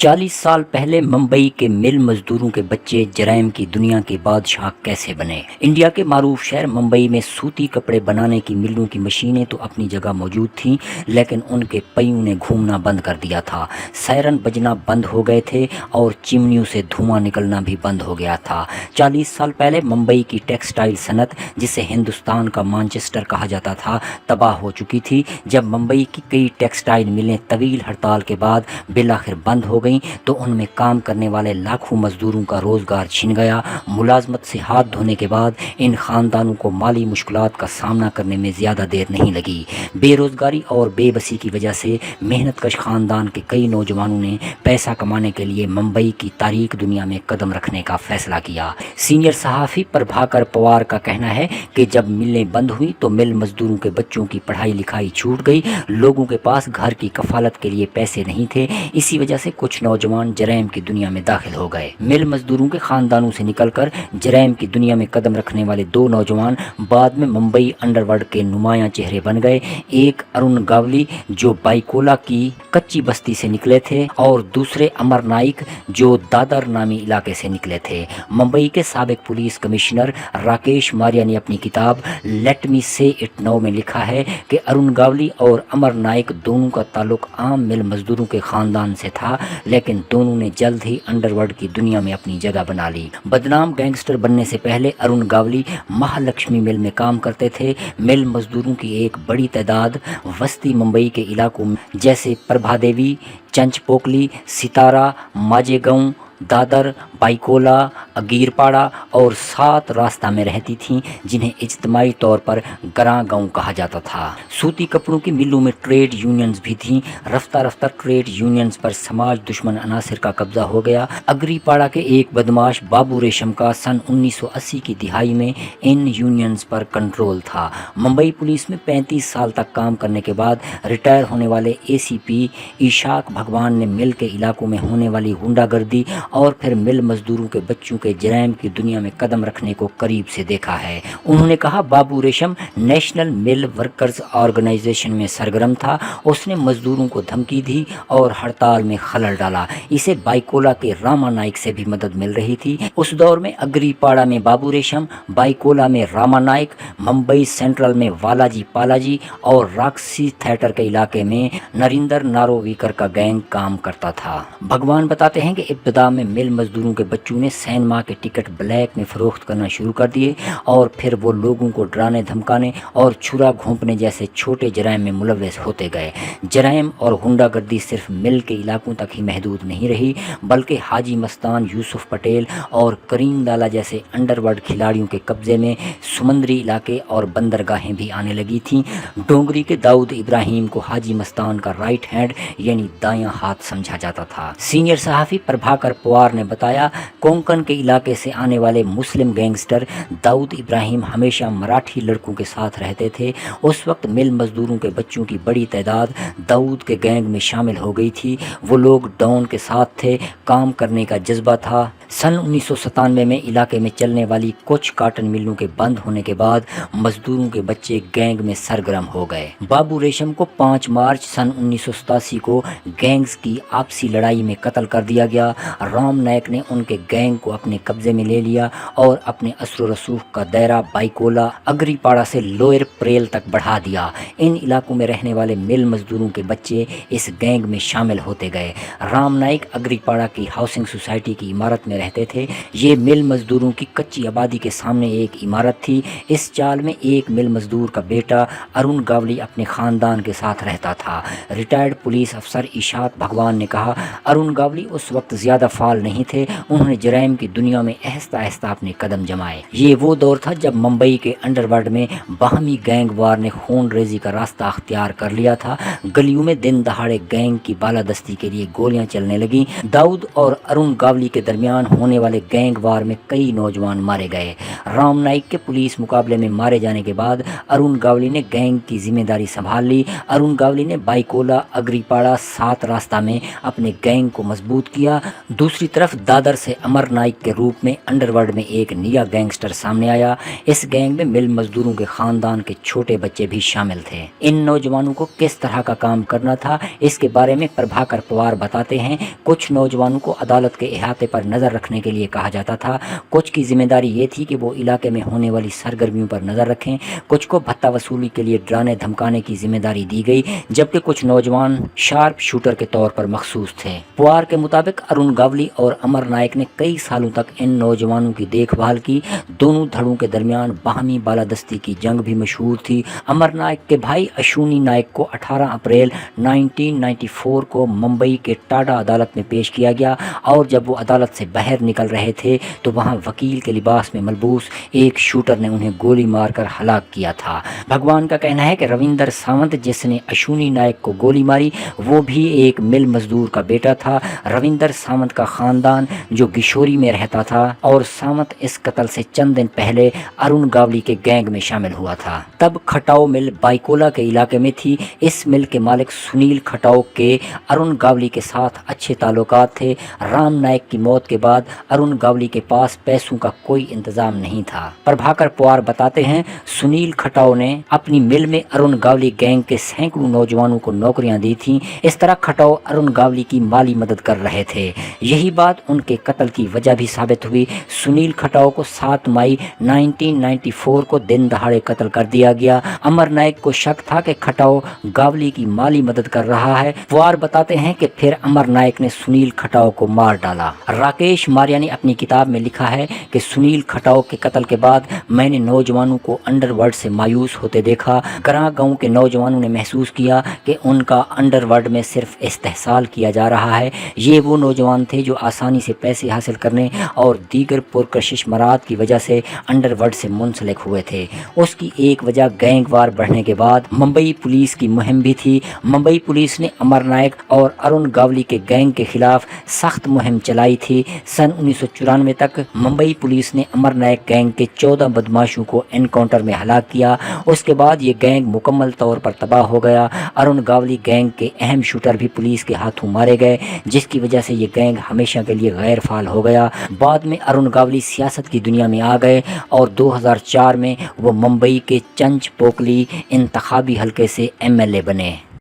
40 साल पहले मुंबई के मिल मजदूरों के बच्चे जराइम की दुनिया के बादशाह कैसे बने। इंडिया के मारूफ शहर मुंबई में सूती कपड़े बनाने की मिलों की मशीनें तो अपनी जगह मौजूद थीं, लेकिन उनके पहियों ने घूमना बंद कर दिया था। सायरन बजना बंद हो गए थे और चिमनियों से धुआं निकलना भी बंद हो गया था। 40 साल पहले मुंबई की टेक्सटाइल सनत, जिसे हिंदुस्तान का मानचेस्टर कहा जाता था, तबाह हो चुकी थी। जब मुंबई की कई टेक्सटाइल मिलें तवील हड़ताल के बाद बिलाखिर बंद हो गई तो उनमें काम करने वाले लाखों मजदूरों का रोजगार छिन गया। मुलाजमत से हाथ धोने के बाद इन खानदानों को माली मुश्किलात का सामना करने में ज़्यादा देर नहीं लगी। बेरोजगारी और बेबसी की वजह से मेहनतकश खानदान के कई नौजवानों ने पैसा कमाने के लिए मुंबई की तारीख दुनिया में कदम रखने का फैसला किया। सीनियर सहाफ़ी प्रभाकर पवार का कहना है कि जब मिलें बंद हुई तो मिल मजदूरों के बच्चों की पढ़ाई लिखाई छूट गई। लोगों के पास घर की कफालत के लिए पैसे नहीं थे। इसी वजह से कुछ नौजवान जराइम की दुनिया में दाखिल हो गए। मिल मजदूरों के खानदानों से निकलकर जराइम की दुनिया में कदम रखने वाले दो नौजवान बाद में मुंबई अंडरवर्ल्ड के नुमायां चेहरे बन गए। एक अरुण गावली जो बाइकोला की कच्ची बस्ती से निकले थे और दूसरे अमर नाइक जो दादर नामी इलाके से निकले थे। मुंबई के साबिक पुलिस कमिश्नर राकेश मारिया ने अपनी किताब लेट मी से इट नाउ में लिखा है कि अरुण गावली और अमर नाइक दोनों का ताल्लुक आम मिल मजदूरों के खानदान से था, लेकिन दोनों ने जल्द ही अंडरवर्ल्ड की दुनिया में अपनी जगह बना ली। बदनाम गैंगस्टर बनने से पहले अरुण गावली महालक्ष्मी मिल में काम करते थे। मिल मजदूरों की एक बड़ी तादाद वस्ती मुंबई के इलाकों में जैसे प्रभा देवी, चंचपोकली, सितारा, माजेगांव, दादर, बाइकोला, अगीरपाड़ा और 7 रास्ता में रहती थीं, जिन्हें इज्तिमाई तौर पर गरां गांव कहा जाता था। सूती कपड़ों की मिलों में ट्रेड यूनियंस भी थीं। रफ्ता रफ्ता ट्रेड यूनियंस पर समाज दुश्मन अनासिर का कब्जा हो गया। अगरीपाड़ा के एक बदमाश बाबू रेशम का सन 1980 की दिहाई में इन यूनियंस पर कंट्रोल था। मुंबई पुलिस में 35 साल तक काम करने के बाद रिटायर होने वाले ACP इशाक भगवान ने मिल के इलाकों में होने वाली गुंडागर्दी और फिर मिल मजदूरों के बच्चों के जराइम की दुनिया में कदम रखने को करीब से देखा है। उन्होंने कहा, बाबू रेशम नेशनल मिल वर्कर्स ऑर्गेनाइजेशन में सरगर्म था। उसने मजदूरों को धमकी दी और हड़ताल में खलल डाला। इसे बाइकोला के रामा नाइक से भी मदद मिल रही थी। उस दौर में अगरीपाड़ा में बाबू रेशम, बाइकोला में रामा नाइक, मुंबई सेंट्रल में वालाजी पालाजी और रॉक्सी थिएटर के इलाके में नरिंदर नारोवीकर का गैंग काम करता था। भगवान बताते हैं कि इब्तदा में मिल मजदूरों के बच्चों ने सिनेमा के टिकट ब्लैक में फरोख्त करना शुरू कर दिए और फिर वो लोगों को डराने धमकाने और छुरा घोंपने जैसे छोटे जराइम में मुलव्वस होते गए। जराइम और गुंडागर्दी सिर्फ मिल के इलाकों तक ही महदूद नहीं रही, बल्कि हाजी मस्तान, यूसुफ पटेल और करीम लाला जैसे अंडरवर्ल्ड खिलाड़ियों के कब्जे में समुद्री इलाके और बंदरगाहें भी आने लगी थीं। डोंगरी के दाऊद इब्राहिम को हाजी मस्तान का राइट हैंड यानी दायां हाथ समझा जाता था। सीनियर सहाफ़ी प्रभाकर पवार ने बताया, कोंकण के इलाके से आने वाले मुस्लिम गैंगस्टर दाऊद इब्राहिम हमेशा मराठी लड़कों के साथ रहते थे। उस वक्त मिल मजदूरों के बच्चों की बड़ी तादाद दाऊद के गैंग में शामिल हो गई थी। वो लोग डॉन के साथ थे, काम करने का जज्बा था। सन 1997 में इलाके में चलने वाली कुछ काटन मिलों के बंद होने के बाद मजदूरों के बच्चे गैंग में सरगर्म हो गए। बाबू रेशम को 5 मार्च सन 1987 को गैंग्स की आपसी लड़ाई में कत्ल कर दिया गया। राम नायक ने उनके गैंग को अपने कब्जे में ले लिया और अपने असर रसूख का दायरा बाइकोला, अगरीपाड़ा से लोअर प्रेल तक बढ़ा दिया। इन इलाकों में रहने वाले मिल मजदूरों के बच्चे इस गैंग में शामिल होते गए। राम नायक अगरीपाड़ा की हाउसिंग सोसाइटी की इमारत में रहते थे। ये मिल मजदूरों की कच्ची आबादी के सामने एक इमारत थी। इस चाल में एक मिल मजदूर का बेटा अरुण गावली अपने खानदान के साथ रहता था। रिटायर्ड पुलिस अफसर इशाक भगवान ने कहा, अरुण गावली उस वक्त ज़्यादा फाल नहीं थे। उन्होंने जराइम की दुनिया में आहिस्ता आहिस्ता अपने कदम जमाए। ये वो दौर था जब मुंबई के अंडरवर्ल्ड में बाहमी गैंग वार ने खून रेजी का रास्ता अख्तियार कर लिया था। गलियों में दिन दहाड़े गैंग की बालादस्ती के लिए गोलियां चलने लगी। दाऊद और अरुण गावली के दरमियान दरमियान होने वाले गैंग वार में कई नौजवान मारे गए। राम नाइक के पुलिस मुकाबले में मारे जाने के बाद अरुण गावली ने गैंग की जिम्मेदारी संभाल ली। अरुण गावली ने बाईकोला, अग्रीपाड़ा, 7 रास्ता में अपने गैंग को मजबूत किया। दूसरी तरफ दादर से अमर नाइक के रूप में अंडरवर्ल्ड में एक नया गैंगस्टर सामने आया। इस गैंग में मिल मजदूरों के खानदान के छोटे बच्चे भी शामिल थे। इन नौजवानों को किस तरह का काम करना था, इसके बारे में प्रभाकर पवार बताते हैं। कुछ नौजवानों को अदालत के अहाते पर नजर रखने के लिए कहा जाता था। कुछ की जिम्मेदारी ये थी कि वो इलाके में होने वाली सरगर्मियों पर नजर रखें। कुछ को भत्ता वसूली के लिए डराने धमकाने की जिम्मेदारी दी गई, जबकि कुछ नौजवान शार्प शूटर के तौर पर मखसूस थे। पवार के मुताबिक अरुण गावली और अमर नाइक ने कई सालों तक इन नौजवानों की देखभाल की। दोनों धड़ों के दरमियान बाहमी बालादस्ती की जंग भी मशहूर थी। अमर नाइक के भाई अश्विनी नाइक को 18 अप्रैल 1994 को मुंबई के टाडा अदालत में पेश किया गया, और जब वो अदालत से बाहर निकल रहे थे तो वहां वकील के लिबास में मलबूस एक शूटर ने उन्हें गोली मारकर हलाक किया था। भगवान का कहना है कि रविंदर सावंत, जिसने अश्विनी नाइक को गोली मारी, वो भी एक मिल मजदूर का बेटा था। रविंदर सावंत का खानदान जो किशोरी में रहता था, और सावंत इस कत्ल से चंद दिन पहले अरुण गावली के गैंग में शामिल हुआ था। तब खटाओ मिल बाईकोला के इलाके में थी। इस मिल के मालिक सुनील खटाओ के अरुण गावली के साथ अच्छे ताल्लुकात थे। राम नाइक की मौत के बाद अरुण गावली के पास पैसों का कोई इंतजाम नहीं था। प्रभाकर पवार बताते हैं, सुनील खटाओ ने अपनी मिल में अरुण गावली गैंग के सैकड़ों नौजवानों को नौकरियां दी थीं। इस तरह खटाओ अरुण गावली की माली मदद कर रहे थे। यही बात उनके कत्ल की वजह भी साबित हुई। सुनील खटाओ को 7 मई 1994 को दिन दहाड़े कत्ल कर दिया गया। अमर नाइक को शक था कि खटाओ गावली की माली मदद कर रहा है। पवार बताते हैं कि फिर अमर नाइक ने सुनील खटाओ को मार डाला। राकेश मारिया ने अपनी किताब में लिखा है कि सुनील खटाओ के कत्ल के बाद मैंने नौजवानों को अंडरवर्ल्ड से मायूस होते देखा। ग्रां गांव के नौजवानों ने महसूस किया कि उनका अंडरवर्ल्ड में सिर्फ इस्तेहसाल किया जा रहा है। ये वो नौजवान थे जो आसानी से पैसे हासिल करने और दीगर पुरकशिश मराद की वजह से अंडरवर्ल्ड से मुंसलिक हुए थे। उसकी एक वजह गैंग वार बढ़ने के बाद मुंबई पुलिस की मुहिम भी थी। मुंबई पुलिस ने अमर नाइक और अरुण गावली के गैंग के खिलाफ सख्त मुहिम चलाई थी। सन 1994 तक मुंबई पुलिस ने अमर नाइक गैंग के 14 बदमाशों को एनकाउंटर में हलाक किया। उसके बाद ये गैंग मुकम्मल तौर पर तबाह हो गया। अरुण गावली गैंग के अहम शूटर भी पुलिस के हाथों मारे गए, जिसकी वजह से ये गैंग हमेशा के लिए गैर फाल हो गया। बाद में अरुण गावली सियासत की दुनिया में आ गए और 2004 में वो मुंबई के चंच पोकली इंतखाबी हलके से MLA बने।